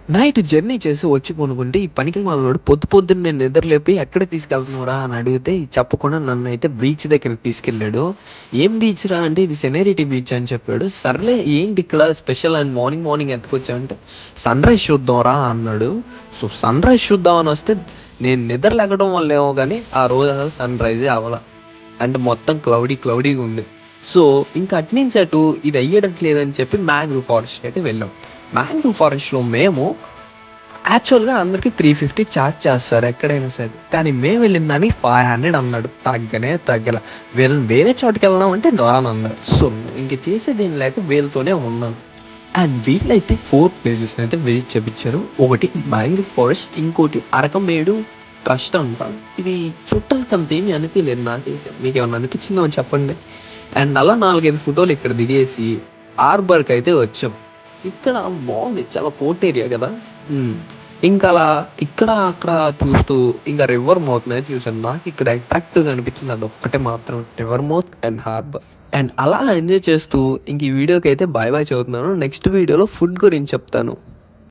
Night journey చేసి వచ్చి పనుకుంటే ఈ పనికి మాలోడు పొద్దున్నే నిద్రలేపి ఎక్కడికి తీసుకెళ్తున్నావురా అని అడిగితే చెప్పకుండా నన్నయితే బీచ్ దగ్గరికి తీసుకెళ్ళాడు. ఏం బీచ్ రా అంటే ఇది సెనేరిటీ బీచ్ అని చెప్పాడు. సర్లే ఏంటి ఇక్కడ స్పెషల్ అని మార్నింగ్ ఎత్తుకొచ్చావంటే సన్‌రైజ్ చూద్దాంరా అన్నాడు. సో సన్‌రైజ్ చూద్దామని వస్తే నేను నిద్ర లెగడం వల్లేమో గానీ ఆ రోజు అసలు సన్‌రైజే అవ్వల. అంటే మొత్తం క్లౌడీగా ఉంది. సో ఇంకా అటునుంచి అటు ఇది అయ్యేటట్లేదని చెప్పి మ్యాంగ్రూవ్ ఫారెస్ట్ అయితే వెళ్ళాం. మ్యాంగ్రూవ్ ఫారెస్ట్‌లో మేము యాక్చువల్‌గా అందరికి 350 చార్జ్ చేస్తారు ఎక్కడైనా సరే. కానీ మేము వెళ్ళిన దానికి 500 అన్నాడు. తగ్గల. వీళ్ళని వేరే చోటుకెళ్దాం అంటే రానన్నారు. సో ఇంక చేసేదేం లేక వీళ్ళతోనే ఉన్నాను. అండ్ వీళ్ళైతే 4 ప్లేసెస్‌ని అయితే విజిట్ చేపిచ్చారు. ఒకటి మ్యాంగ్రూవ్ ఫారెస్ట్, ఇంకోటి అరకమేడు ట్రస్ట్ అంట. ఇది చూడటానికి అంతేమీ అనిపియలేదు నాకైతే. మీకేమన్నా అనిపించిందో చెప్పండి. అండ్ అలా 4, 5 ఫోటోలు ఇక్కడ దిగేసి హార్బర్‌కయితే వచ్చాం. ఇక్కడ బాగుంది. చాలా పోర్ట్ ఏరియా కదా! ఇంకా అలా ఇక్కడ, అక్కడ చూస్తూ ఇంకా రివర్ మౌత్‌నయితే చూసాను. నాకిక్కడ అట్రాక్టివ్‌గా అనిపించింది అదొక్కటే మాత్రం. River mouth and harbour. And అలా ఎంజాయ్ చేస్తూ ఇంక ఈ వీడియోకైతే బాయ్ చెబుతున్నాను. నెక్స్ట్ వీడియోలో ఫుడ్ గురించి చెప్తాను.